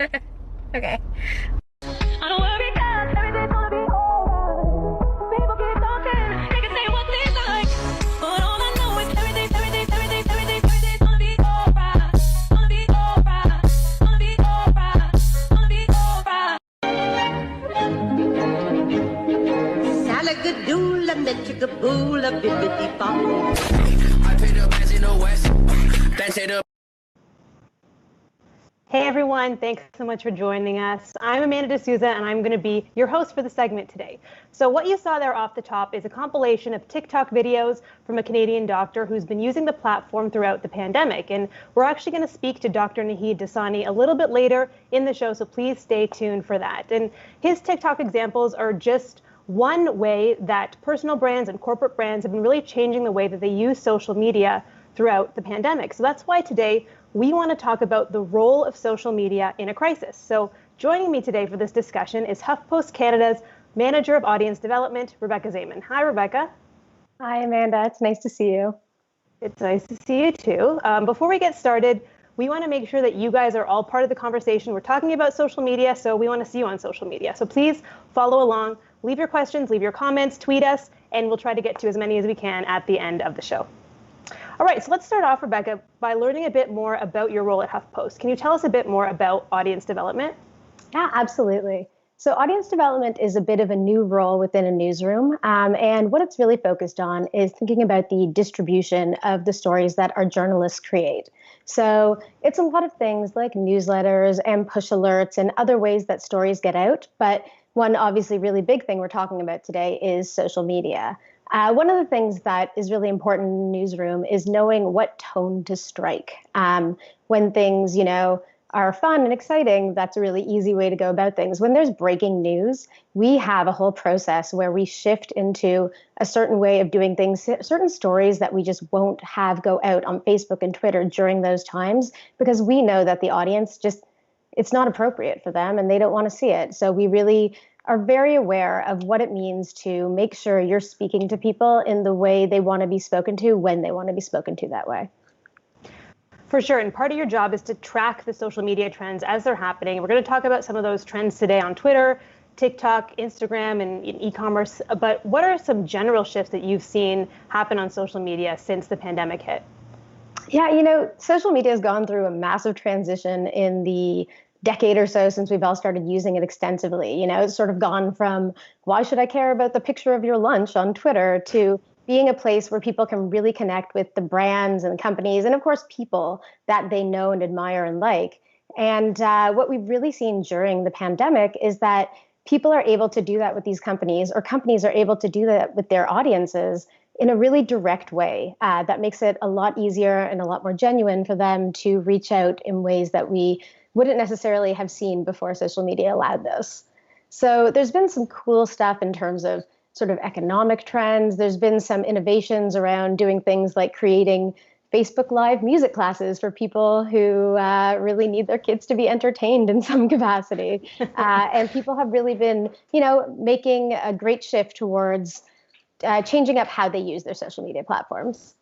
Okay. I don't worry, 'cause everything's gonna be alright. People keep talking, they can say what they like, but all I know is everything's gonna be alright. Gonna be alright. Gonna be alright. Gonna be alright. Salagadoola, metchikaboola, bibbidi bop. I picked up bands in the west. Bands hit up. Hey everyone, thanks so much for joining us. I'm Amanda D'Souza and I'm going to be your host for the segment today. So what you saw there off the top is a compilation of TikTok videos from a Canadian doctor who's been using the platform throughout the pandemic. And we're actually going to speak to Dr. Naheed Dasani a little bit later in the show, so please stay tuned for that. And his TikTok examples are just one way that personal brands and corporate brands have been really changing the way that they use social media throughout the pandemic. So that's why today we want to talk about the role of social media in a crisis. So joining me today for this discussion is HuffPost Canada's Manager of Audience Development, Rebecca Zayman. Hi, Rebecca. Hi, Amanda. It's nice to see you. It's nice to see you too. Before we get started, we want to make sure that you guys are all part of the conversation. We're talking about social media, so we want to see you on social media. So please follow along, leave your questions, leave your comments, tweet us, and we'll try to get to as many as we can at the end of the show. All right, so let's start off, Rebecca, by learning a bit more about your role at HuffPost. Can you tell us a bit more about audience development? Yeah, absolutely. So audience development is a bit of a new role within a newsroom. And what it's really focused on is thinking about the distribution of the stories that our journalists create. So it's a lot of things like newsletters and push alerts and other ways that stories get out. But one obviously really big thing we're talking about today is social media. One of the things that is really important in the newsroom is knowing what tone to strike. When things, are fun and exciting, that's a really easy way to go about things. When there's breaking news, we have a whole process where we shift into a certain way of doing things, certain stories that we just won't have go out on Facebook and Twitter during those times, because we know that the audience it's not appropriate for them and they don't want to see it. So we really are very aware of what it means to make sure you're speaking to people in the way they want to be spoken to when they want to be spoken to that way. For sure, and part of your job is to track the social media trends as they're happening. We're going to talk about some of those trends today on Twitter, TikTok, Instagram, and e-commerce. But what are some general shifts that you've seen happen on social media since the pandemic hit? Yeah, social media has gone through a massive transition in the decade or so since we've all started using it extensively. It's sort of gone from, why should I care about the picture of your lunch on Twitter, to being a place where people can really connect with the brands and companies and, of course, people that they know and admire and like. And what we've really seen during the pandemic is that people are able to do that with these companies, or companies are able to do that with their audiences in a really direct way that makes it a lot easier and a lot more genuine for them to reach out in ways that we wouldn't necessarily have seen before social media allowed this. So there's been some cool stuff in terms of sort of economic trends. There's been some innovations around doing things like creating Facebook Live music classes for people who really need their kids to be entertained in some capacity. And people have really been, making a great shift towards changing up how they use their social media platforms.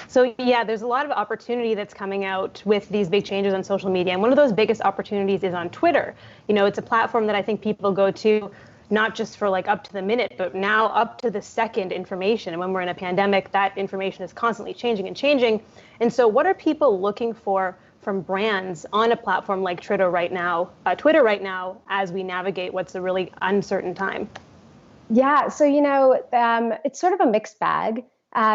So yeah, there's a lot of opportunity that's coming out with these big changes on social media. And one of those biggest opportunities is on Twitter. It's a platform that I think people go to not just for like up to the minute, but now up to the second information. And when we're in a pandemic, that information is constantly changing and changing. And so what are people looking for from brands on a platform like Twitter right now, as we navigate what's a really uncertain time? Yeah, so, it's sort of a mixed bag.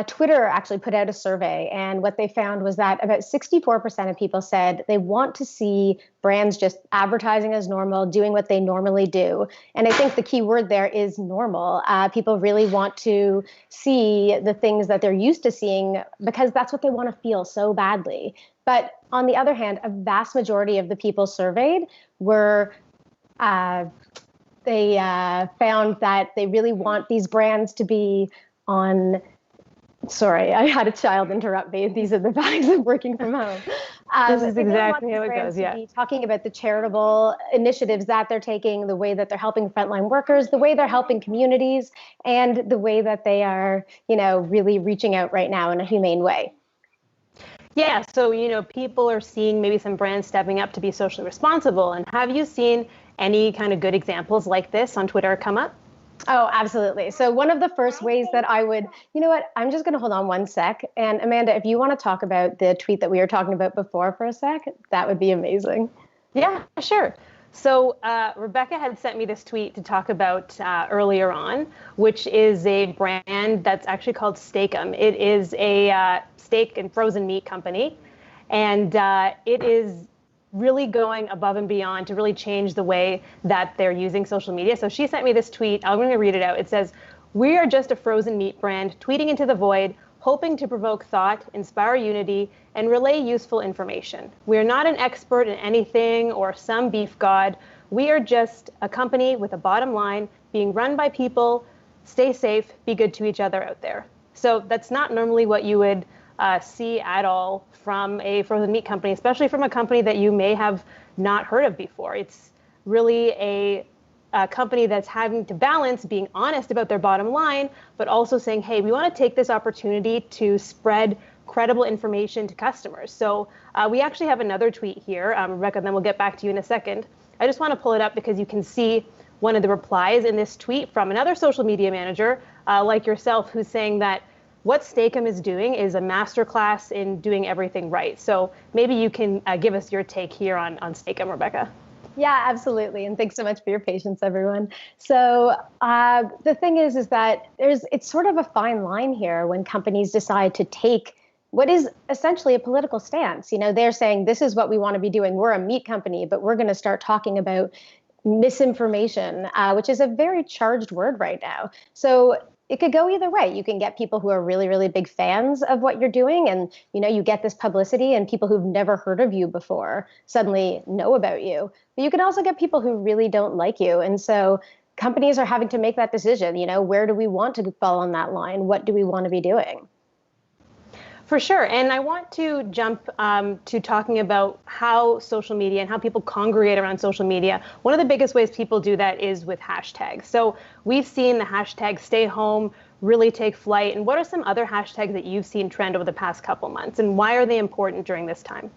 Twitter actually put out a survey, and what they found was that about 64% of people said they want to see brands just advertising as normal, doing what they normally do. And I think the key word there is normal. People really want to see the things that they're used to seeing because that's what they want to feel so badly. But on the other hand, a vast majority of the people surveyed were they found that they really want these brands to be on. Sorry, I had a child interrupt me. These are the values of working from home. This is exactly how it goes, yeah. Talking about the charitable initiatives that they're taking, the way that they're helping frontline workers, the way they're helping communities, and the way that they are, really reaching out right now in a humane way. Yeah, so people are seeing maybe some brands stepping up to be socially responsible. And have you seen any kind of good examples like this on Twitter come up? Oh, absolutely. So one of the first ways that I would, you know what, I'm just going to hold on one sec. And Amanda, if you want to talk about the tweet that we were talking about before for a sec, that would be amazing. Yeah, sure. So Rebecca had sent me this tweet to talk about earlier on, which is a brand that's actually called Steakum. It is a steak and frozen meat company, and it is really going above and beyond to really change the way that they're using social media. So she sent me this tweet. I'm going to read it out. It says, "We are just a frozen meat brand tweeting into the void, hoping to provoke thought, inspire unity, and relay useful information. We are not an expert in anything or some beef god. We are just a company with a bottom line, being run by people. Stay safe, be good to each other out there." So that's not normally what you would see at all from a frozen meat company, especially from a company that you may have not heard of before. It's really a company that's having to balance being honest about their bottom line, but also saying, hey, we want to take this opportunity to spread credible information to customers. So we actually have another tweet here, Rebecca, and then we'll get back to you in a second. I just want to pull it up because you can see one of the replies in this tweet from another social media manager like yourself, who's saying that what Steakum is doing is a masterclass in doing everything right. So maybe you can give us your take here on Steakum, Rebecca. Yeah, absolutely. And thanks so much for your patience, everyone. So the thing is that it's sort of a fine line here when companies decide to take what is essentially a political stance. They're saying this is what we want to be doing. We're a meat company, but we're going to start talking about misinformation, which is a very charged word right now. So it could go either way. You can get people who are really, really big fans of what you're doing, and you get this publicity, and people who've never heard of you before suddenly know about you. But you can also get people who really don't like you, and so companies are having to make that decision. Where do we want to fall on that line? What do we want to be doing? For sure. And I want to jump to talking about how social media and how people congregate around social media. One of the biggest ways people do that is with hashtags. So we've seen the hashtag stay home really take flight. And what are some other hashtags that you've seen trend over the past couple months? And why are they important during this time?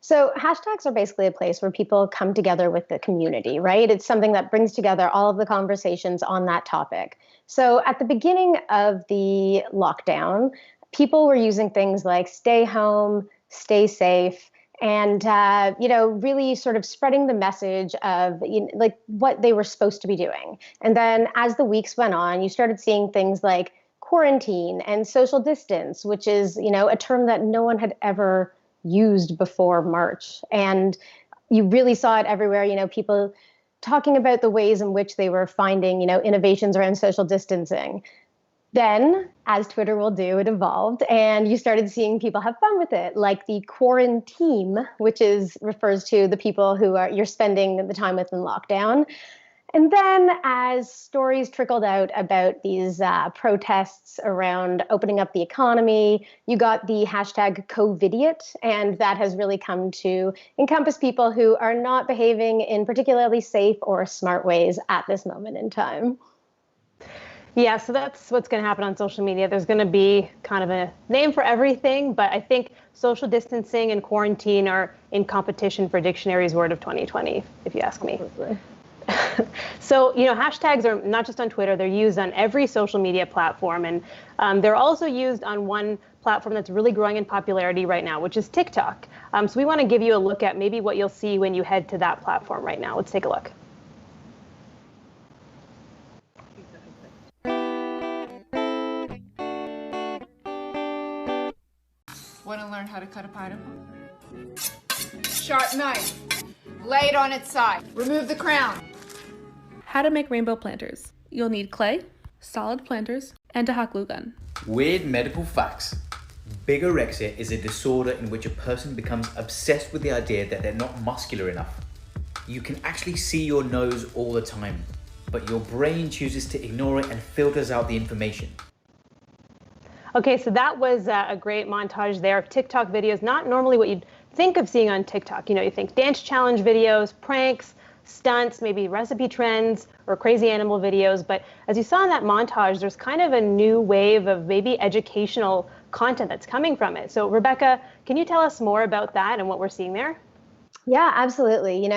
So hashtags are basically a place where people come together with the community, right? It's something that brings together all of the conversations on that topic. So at the beginning of the lockdown, people were using things like stay home, stay safe, and really sort of spreading the message of like what they were supposed to be doing. And then as the weeks went on, you started seeing things like quarantine and social distance, which is a term that no one had ever used before March. And you really saw it everywhere. People talking about the ways in which they were finding innovations around social distancing. Then, as Twitter will do, it evolved, and you started seeing people have fun with it, like the quarantine, which refers to the people who you're spending the time with in lockdown. And then, as stories trickled out about these protests around opening up the economy, you got the hashtag COVIDiot, and that has really come to encompass people who are not behaving in particularly safe or smart ways at this moment in time. Yeah, so that's what's going to happen on social media. There's going to be kind of a name for everything, but I think social distancing and quarantine are in competition for dictionary's word of 2020, if you ask me. So, hashtags are not just on Twitter, they're used on every social media platform. And they're also used on one platform that's really growing in popularity right now, which is TikTok. So we want to give you a look at maybe what you'll see when you head to that platform right now. Let's take a look. Want to learn how to cut a pineapple? Sharp knife. Lay it on its side. Remove the crown. How to make rainbow planters. You'll need clay, solid planters, and a hot glue gun. Weird medical facts. Bigorexia is a disorder in which a person becomes obsessed with the idea that they're not muscular enough. You can actually see your nose all the time, but your brain chooses to ignore it and filters out the information. Okay, so that was a great montage there of TikTok videos, not normally what you'd think of seeing on TikTok. You think dance challenge videos, pranks, stunts, maybe recipe trends or crazy animal videos. But as you saw in that montage, there's kind of a new wave of maybe educational content that's coming from it. So Rebecca, can you tell us more about that and what we're seeing there? Yeah, absolutely.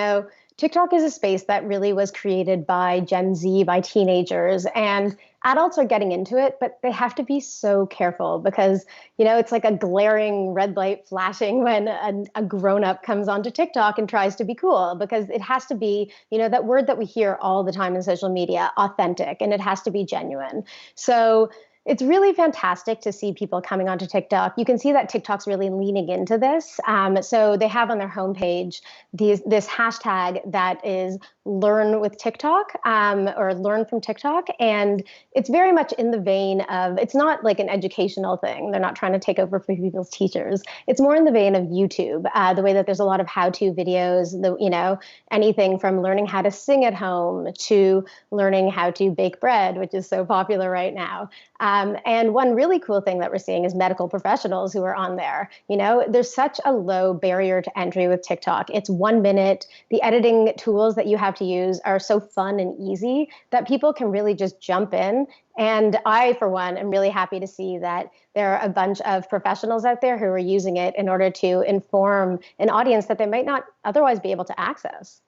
TikTok is a space that really was created by Gen Z, by teenagers, and adults are getting into it, but they have to be so careful because, it's like a glaring red light flashing when a grown-up comes onto TikTok and tries to be cool, because it has to be, that word that we hear all the time in social media, authentic, and it has to be genuine. So it's really fantastic to see people coming onto TikTok. You can see that TikTok's really leaning into this. So they have on their homepage this hashtag that is learn with TikTok, or learn from TikTok. And it's very much in the vein of, it's not like an educational thing. They're not trying to take over for people's teachers. It's more in the vein of YouTube, the way that there's a lot of how-to videos, anything from learning how to sing at home to learning how to bake bread, which is so popular right now. And one really cool thing that we're seeing is medical professionals who are on there. There's such a low barrier to entry with TikTok. It's 1 minute. The editing tools that you have to use are so fun and easy that people can really just jump in. And I, for one, am really happy to see that there are a bunch of professionals out there who are using it in order to inform an audience that they might not otherwise be able to access.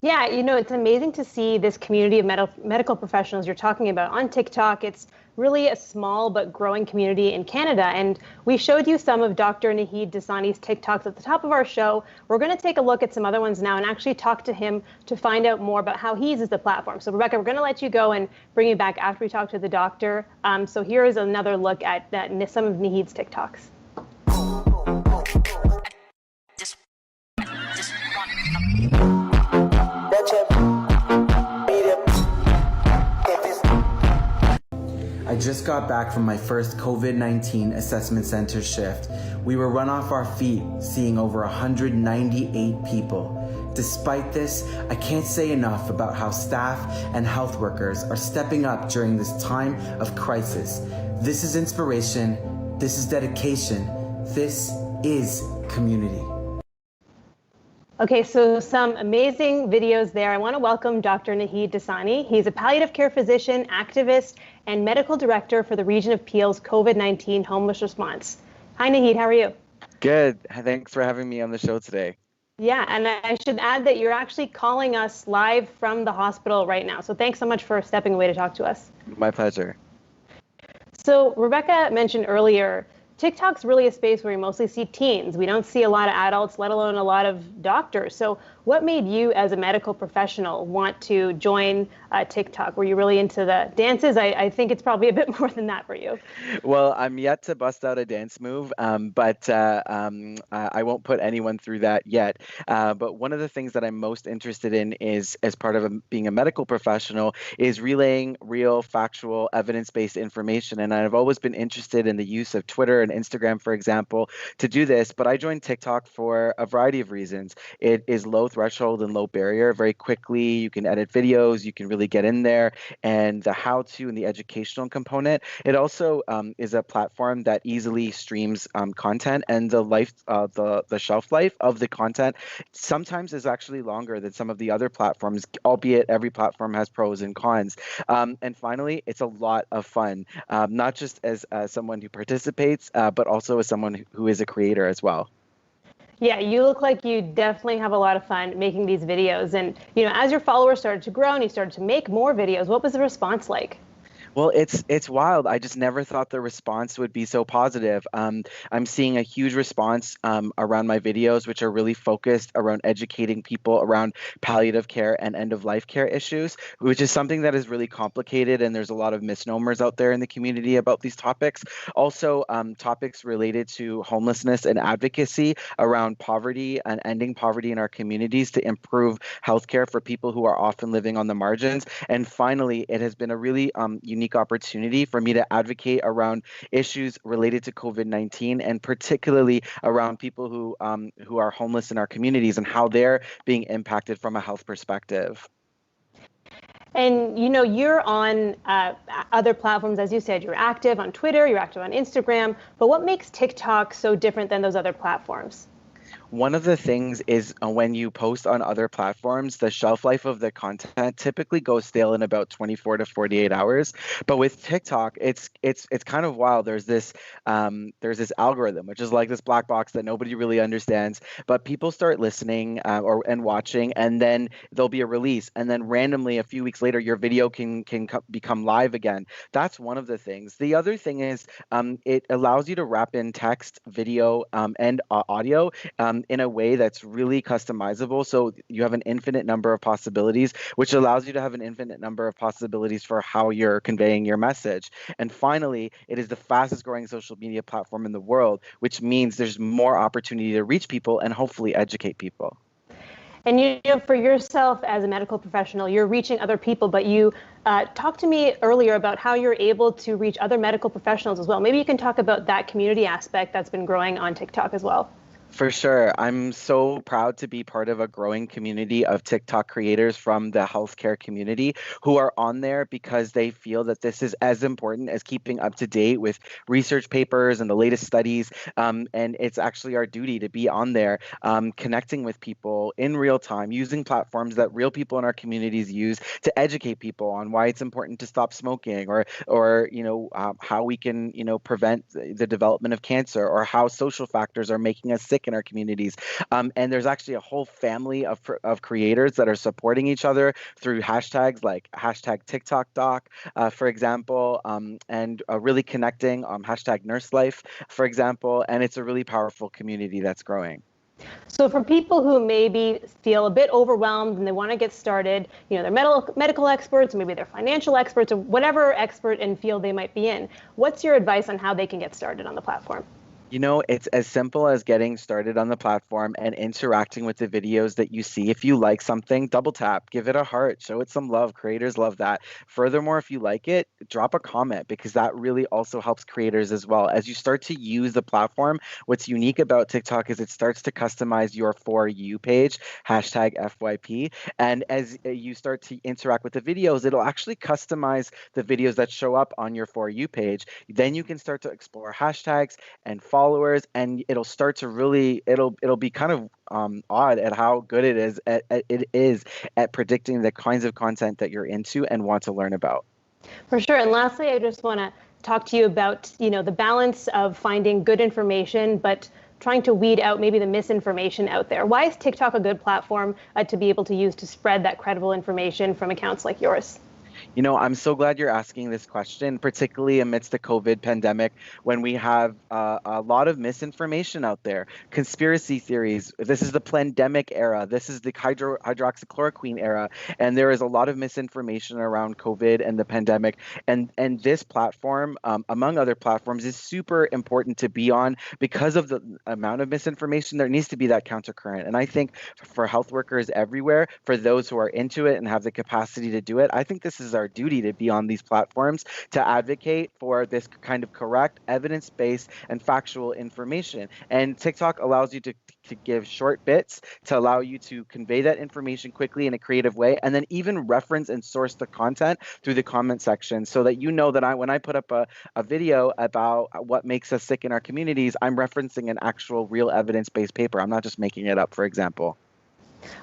Yeah, it's amazing to see this community of medical professionals you're talking about on TikTok. It's really a small but growing community in Canada. And we showed you some of Dr. Naheed Dasani's TikToks at the top of our show. We're going to take a look at some other ones now and actually talk to him to find out more about how he uses the platform. So Rebecca, we're going to let you go and bring you back after we talk to the doctor. So here is another look at some of Naheed's TikToks. I just got back from my first COVID-19 assessment center shift. We were run off our feet, seeing over 198 people. Despite this, I can't say enough about how staff and health workers are stepping up during this time of crisis. This is inspiration, this is dedication, this is community. Okay, so some amazing videos there. I want to welcome Dr. Naheed Dasani. He's a palliative care physician, activist, and medical director for the Region of Peel's COVID-19 homeless response. Hi, Naheed, how are you? Good. Thanks for having me on the show today. Yeah, and I should add that you're actually calling us live from the hospital right now. So thanks so much for stepping away to talk to us. My pleasure. So Rebecca mentioned earlier, TikTok's really a space where we mostly see teens. We don't see a lot of adults, let alone a lot of doctors. So what made you as a medical professional want to join TikTok? Were you really into the dances? I think it's probably a bit more than that for you. Well, I'm yet to bust out a dance move, but I won't put anyone through that yet. But one of the things that I'm most interested in is, as part of being a medical professional, is relaying real, factual, evidence-based information. And I've always been interested in the use of Twitter and Instagram, for example, to do this. But I joined TikTok for a variety of reasons. It is low threshold and low barrier. Very quickly, you can edit videos, you can really get in there, and the how-to and the educational component. It also is a platform that easily streams content, and the shelf life of the content sometimes is actually longer than some of the other platforms, albeit every platform has pros and cons. And finally, it's a lot of fun, not just as someone who participates, but also as someone who is a creator as well. Yeah, you look like you definitely have a lot of fun making these videos. And, as your followers started to grow and you started to make more videos, what was the response like? Well, it's wild. I just never thought the response would be so positive. I'm seeing a huge response around my videos, which are really focused around educating people around palliative care and end-of-life care issues, which is something that is really complicated, and there's a lot of misnomers out there in the community about these topics. Also, topics related to homelessness and advocacy around poverty and ending poverty in our communities to improve healthcare for people who are often living on the margins. And finally, it has been a really unique opportunity for me to advocate around issues related to COVID-19, and particularly around people who are homeless in our communities and how they're being impacted from a health perspective. And you're on other platforms, as you said. You're active on Twitter, you're active on Instagram, but what makes TikTok so different than those other platforms? One of the things is when you post on other platforms, the shelf life of the content typically goes stale in about 24 to 48 hours. But with TikTok, it's kind of wild. There's this algorithm, which is like this black box that nobody really understands. But people start listening and watching, and then there'll be a release, and then randomly a few weeks later, your video can become live again. That's one of the things. The other thing is it allows you to wrap in text, video, and audio in a way that's really customizable. So you have an infinite number of possibilities, which allows you to have an infinite number of possibilities for how you're conveying your message. And finally, it is the fastest growing social media platform in the world, which means there's more opportunity to reach people and hopefully educate people. And for yourself as a medical professional, you're reaching other people, but you talked to me earlier about how you're able to reach other medical professionals as well. Maybe you can talk about that community aspect that's been growing on TikTok as well. For sure. I'm so proud to be part of a growing community of TikTok creators from the healthcare community who are on there because they feel that this is as important as keeping up to date with research papers and the latest studies. And it's actually our duty to be on there, connecting with people in real time, using platforms that real people in our communities use to educate people on why it's important to stop smoking, or how we can prevent the development of cancer, or how social factors are making us sick in our communities. And there's actually a whole family of creators that are supporting each other through hashtags like hashtag TikTok Doc, for example, and really connecting, hashtag Nurse Life, for example. And it's a really powerful community that's growing. So for people who maybe feel a bit overwhelmed and they want to get started, they're medical experts, or maybe they're financial experts, or whatever expert and field they might be in, what's your advice on how they can get started on the platform? It's as simple as getting started on the platform and interacting with the videos that you see. If you like something, double tap, give it a heart, show it some love. Creators love that. Furthermore, if you like it, drop a comment, because that really also helps creators as well. As you start to use the platform, what's unique about TikTok is it starts to customize your For You page, hashtag FYP. And as you start to interact with the videos, it'll actually customize the videos that show up on your For You page. Then you can start to explore hashtags and followers, and it'll start to really it'll be kind of odd at how good it is at predicting the kinds of content that you're into and want to learn about. For sure. And lastly, I just want to talk to you about the balance of finding good information but trying to weed out maybe the misinformation out there. Why is TikTok a good platform to be able to use to spread that credible information from accounts like yours? I'm so glad you're asking this question, particularly amidst the COVID pandemic, when we have a lot of misinformation out there, conspiracy theories. This is the pandemic era. This is the hydroxychloroquine era. And there is a lot of misinformation around COVID and the pandemic. And this platform, among other platforms, is super important to be on because of the amount of misinformation. There needs to be that countercurrent. And I think for health workers everywhere, for those who are into it and have the capacity to do it, I think this is our duty to be on these platforms to advocate for this kind of correct, evidence-based, and factual information. And TikTok allows you to give short bits to allow you to convey that information quickly in a creative way, and then even reference and source the content through the comment section, so that that when I put up a video about what makes us sick in our communities, I'm referencing an actual real evidence-based paper. I'm not just making it up, for example.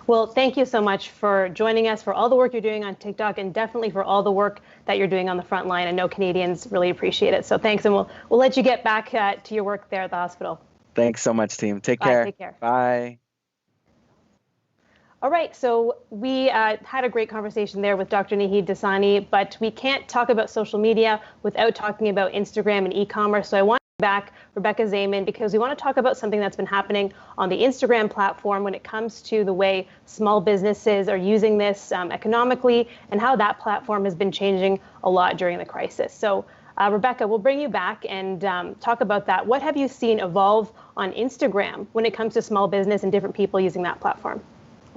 Well, thank you so much for joining us, for all the work you're doing on TikTok, and definitely for all the work that you're doing on the front line. I know Canadians really appreciate it. So thanks, and we'll let you get back to your work there at the hospital. Thanks so much, team. Take care. Take care. Bye. All right, so we had a great conversation there with Dr. Nahid Dasani, but we can't talk about social media without talking about Instagram and e-commerce. So I want back Rebecca Zayman, because we want to talk about something that's been happening on the Instagram platform when it comes to the way small businesses are using this economically, and how that platform has been changing a lot during the crisis. So Rebecca, we'll bring you back and talk about that. What have you seen evolve on Instagram when it comes to small business and different people using that platform?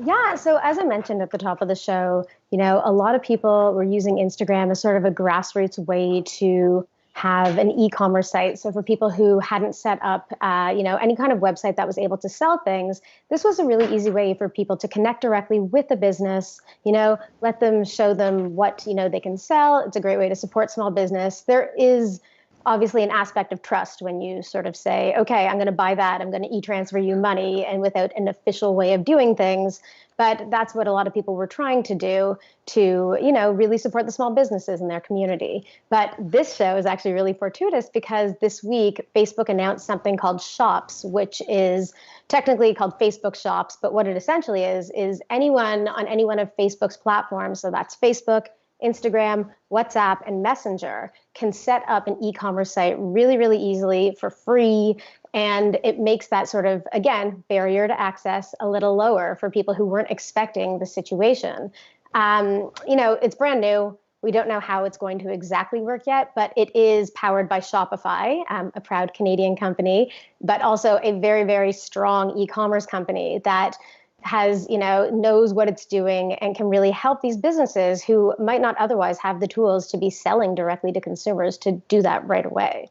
Yeah, so as I mentioned at the top of the show, a lot of people were using Instagram as sort of a grassroots way to have an e-commerce site. So for people who hadn't set up, any kind of website that was able to sell things, this was a really easy way for people to connect directly with the business, let them show them what, they can sell. It's a great way to support small business. There is obviously an aspect of trust when you sort of say, okay, I'm going to buy that, I'm going to e-transfer you money, and without an official way of doing things. But that's what a lot of people were trying to do to, really support the small businesses in their community. But this show is actually really fortuitous because this week Facebook announced something called Shops, which is technically called Facebook Shops. But what it essentially is anyone on any one of Facebook's platforms, so that's Facebook, Instagram, WhatsApp, and Messenger, can set up an e-commerce site really, really easily for free. And it makes that sort of, again, barrier to access a little lower for people who weren't expecting the situation. It's brand new. We don't know how it's going to exactly work yet, but it is powered by Shopify, a proud Canadian company, but also a very, very strong e-commerce company that has, knows what it's doing and can really help these businesses who might not otherwise have the tools to be selling directly to consumers to do that right away.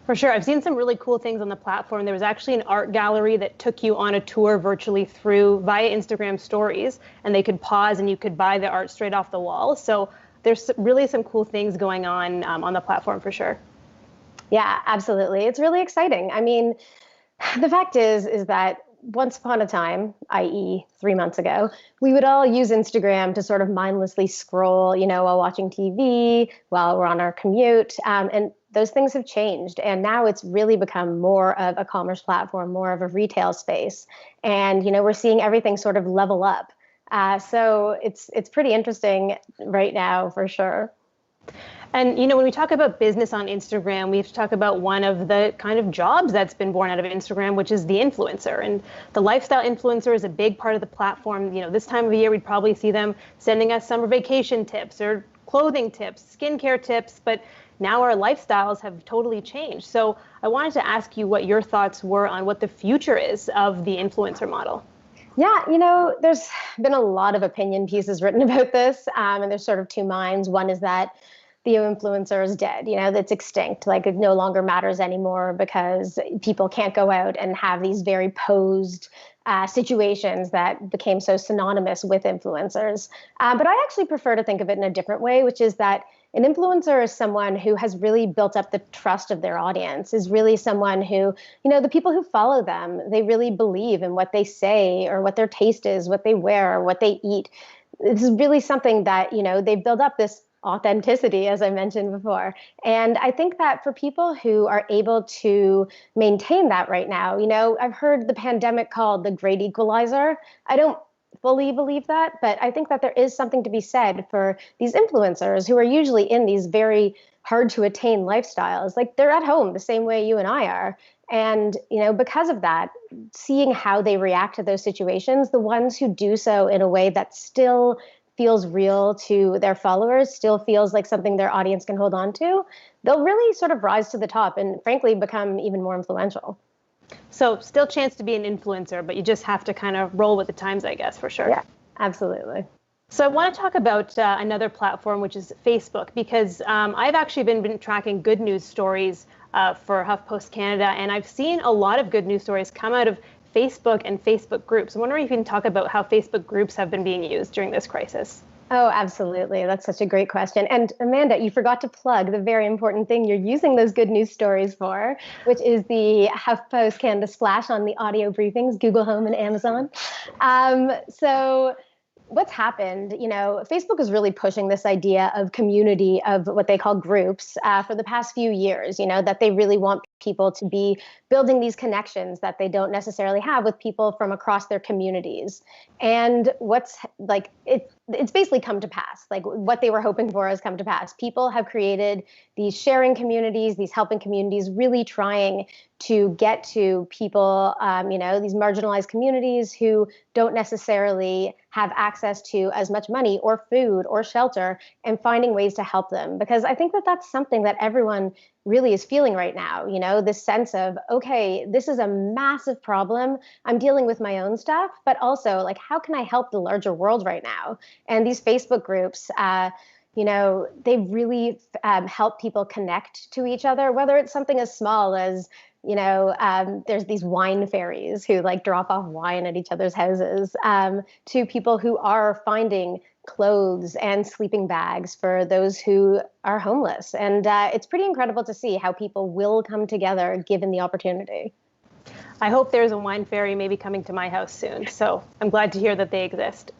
For sure. I've seen some really cool things on the platform. There was actually an art gallery that took you on a tour virtually via Instagram stories, and they could pause and you could buy the art straight off the wall. So there's really some cool things going on the platform for sure. Yeah, absolutely. It's really exciting. I mean, the fact is that once upon a time, i.e. 3 months ago, we would all use Instagram to sort of mindlessly scroll, while watching TV, while we're on our commute. And those things have changed. And now it's really become more of a commerce platform, more of a retail space. And, we're seeing everything sort of level up. So it's pretty interesting right now for sure. And, when we talk about business on Instagram, we have to talk about one of the kind of jobs that's been born out of Instagram, which is the influencer. And the lifestyle influencer is a big part of the platform. This time of year, we'd probably see them sending us summer vacation tips or clothing tips, skincare tips. But now our lifestyles have totally changed. So I wanted to ask you what your thoughts were on what the future is of the influencer model. Yeah, there's been a lot of opinion pieces written about this. And there's sort of two minds. One is that the influencer is dead, that's extinct, like it no longer matters anymore because people can't go out and have these very posed situations that became so synonymous with influencers. But I actually prefer to think of it in a different way, which is that an influencer is someone who has really built up the trust of their audience, is really someone who, the people who follow them, they really believe in what they say or what their taste is, what they wear, or what they eat. This is really something that, they build up this authenticity, as I mentioned before. And I think that for people who are able to maintain that right now, I've heard the pandemic called the great equalizer. I don't fully believe that, but I think that there is something to be said for these influencers who are usually in these very hard to attain lifestyles. Like they're at home the same way you and I are. And, because of that, seeing how they react to those situations, the ones who do so in a way that still feels real to their followers, still feels like something their audience can hold on to, they'll really sort of rise to the top and frankly become even more influential. So still chance to be an influencer, but you just have to kind of roll with the times, I guess, for sure. Yeah, absolutely. So I want to talk about another platform, which is Facebook, because I've actually been tracking good news stories for HuffPost Canada, and I've seen a lot of good news stories come out of Facebook and Facebook groups. I'm wondering if you can talk about how Facebook groups have been being used during this crisis. Oh, absolutely. That's such a great question. And Amanda, you forgot to plug the very important thing you're using those good news stories for, which is the HuffPost Canada Splash on the audio briefings, Google Home and Amazon. So what's happened, Facebook is really pushing this idea of community, of what they call groups, for the past few years, that they really want people to be building these connections that they don't necessarily have with people from across their communities. And it's basically come to pass. Like what they were hoping for has come to pass. People have created these sharing communities, these helping communities, really trying to get to people, these marginalized communities who don't necessarily have access to as much money or food or shelter, and finding ways to help them. Because I think that that's something that everyone really is feeling right now, this sense of, okay, this is a massive problem. I'm dealing with my own stuff, but also like, how can I help the larger world right now? And these Facebook groups, they really help people connect to each other, whether it's something as small as, there's these wine fairies who like drop off wine at each other's houses, to people who are finding clothes and sleeping bags for those who are homeless. And it's pretty incredible to see how people will come together given the opportunity. I hope there's a wine fairy maybe coming to my house soon. So I'm glad to hear that they exist.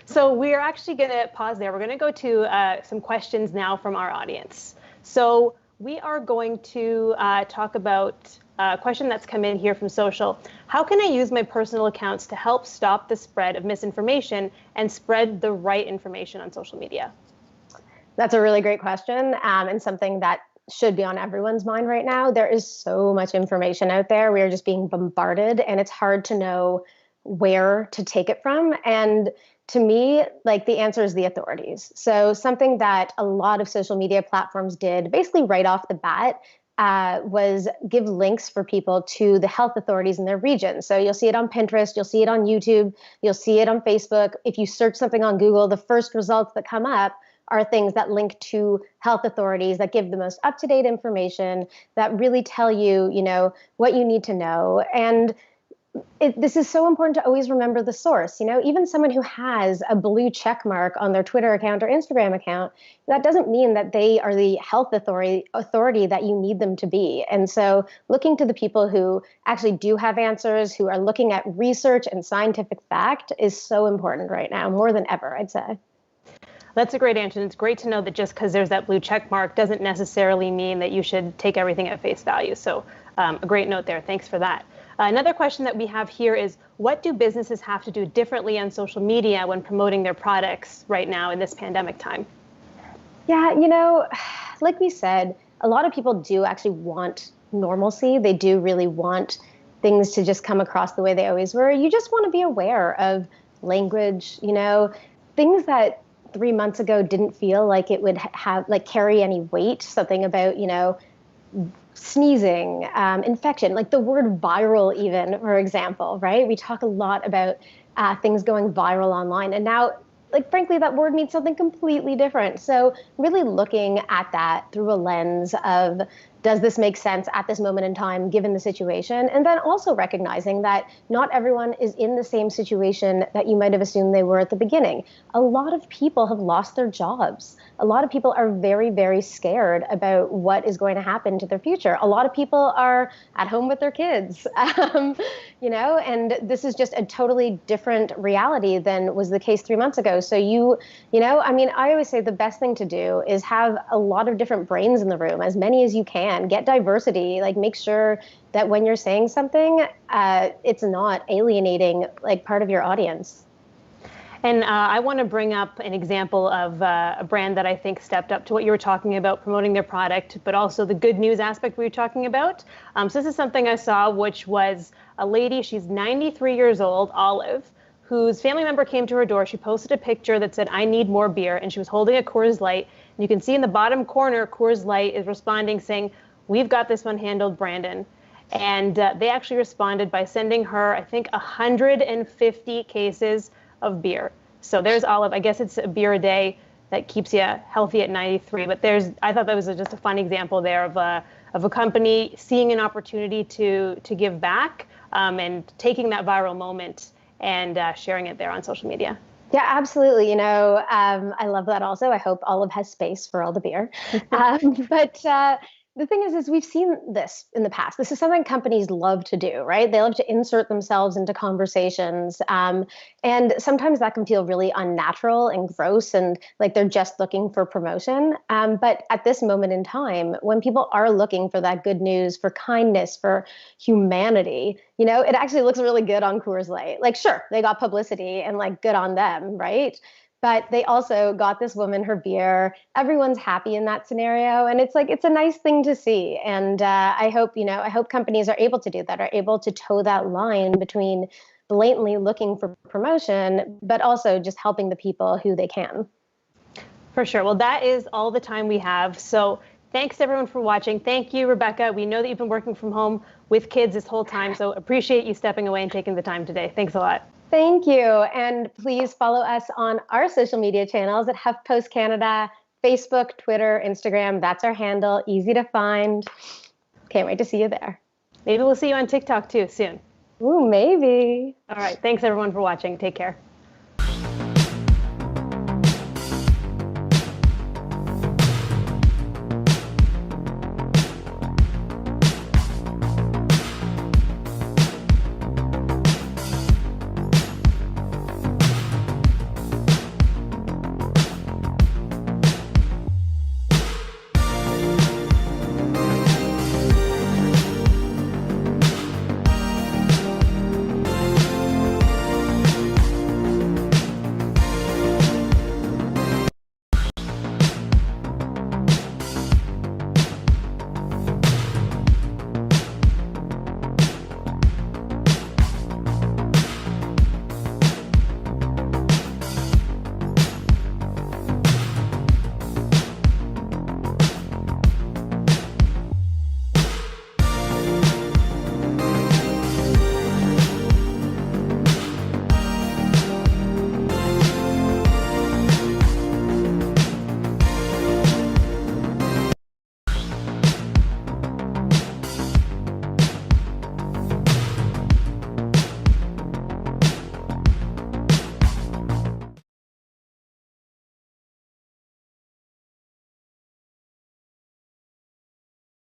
So we're actually going to pause there. We're going to go to some questions now from our audience. So we are going to talk about a question that's come in here from social. How can I use my personal accounts to help stop the spread of misinformation and spread the right information on social media? That's a really great question, and something that should be on everyone's mind right now. There is so much information out there. We are just being bombarded, and it's hard to know where to take it from. And to me, like, the answer is the authorities. So something that a lot of social media platforms did basically right off the bat was give links for people to the health authorities in their region. So you'll see it on Pinterest, you'll see it on YouTube, you'll see it on Facebook. If you search something on Google, the first results that come up are things that link to health authorities, that give the most up-to-date information, that really tell you, you know, what you need to know. And this is so important to always remember the source. You know, even someone who has a blue check mark on their Twitter account or Instagram account, that doesn't mean that they are the health authority that you need them to be. And so looking to the people who actually do have answers, who are looking at research and scientific fact, is so important right now, more than ever, I'd say. That's a great answer. It's great to know that just because there's that blue check mark doesn't necessarily mean that you should take everything at face value. So a great note there. Thanks for that. Another question that we have here is, what do businesses have to do differently on social media when promoting their products right now in this pandemic time? Yeah, you know, like we said, a lot of people do actually want normalcy. They do really want things to just come across the way they always were. You just want to be aware of language, you know, things that 3 months ago didn't feel like it would have, like, carry any weight. Something about, you know, sneezing, infection, like the word viral even, for example, right? We talk a lot about things going viral online. And now, like, frankly, that word means something completely different. So really looking at that through a lens of, does this make sense at this moment in time, given the situation? And then also recognizing that not everyone is in the same situation that you might have assumed they were at the beginning. A lot of people have lost their jobs. A lot of people are very, very scared about what is going to happen to their future. A lot of people are at home with their kids, you know, and this is just a totally different reality than was the case 3 months ago. So you know, I mean, I always say the best thing to do is have a lot of different brains in the room, as many as you can. Get diversity, like, make sure that when you're saying something, it's not alienating, like, part of your audience. And I want to bring up an example of a brand that I think stepped up to what you were talking about, promoting their product, but also the good news aspect we were talking about. So this is something I saw, which was a lady, she's 93 years old, Olive, whose family member came to her door. She posted a picture that said, "I need more beer," and she was holding a Coors Light. And you can see in the bottom corner, Coors Light is responding saying, "We've got this one handled, Brandon." And they actually responded by sending her, I think, 150 cases of beer. So there's Olive. I guess it's a beer a day that keeps you healthy at 93. But I thought that was just a fun example there of a company seeing an opportunity to give back and taking that viral moment and sharing it there on social media. Yeah, absolutely. You know, I love that also. I hope Olive has space for all the beer. But the thing is we've seen this in the past. This is something companies love to do, right? They love to insert themselves into conversations. And sometimes that can feel really unnatural and gross and like they're just looking for promotion. But at this moment in time, when people are looking for that good news, for kindness, for humanity, you know, it actually looks really good on Coors Light. Like, sure, they got publicity and like good on them, right? But they also got this woman her beer. Everyone's happy in that scenario. And it's like, it's a nice thing to see. And I hope companies are able to do that, are able to toe that line between blatantly looking for promotion, but also just helping the people who they can. For sure. Well, that is all the time we have. So thanks everyone for watching. Thank you, Rebecca. We know that you've been working from home with kids this whole time. So appreciate you stepping away and taking the time today. Thanks a lot. Thank you. And please follow us on our social media channels at HuffPost Canada, Facebook, Twitter, Instagram. That's our handle. Easy to find. Can't wait to see you there. Maybe we'll see you on TikTok too soon. Ooh, maybe. All right. Thanks everyone for watching. Take care.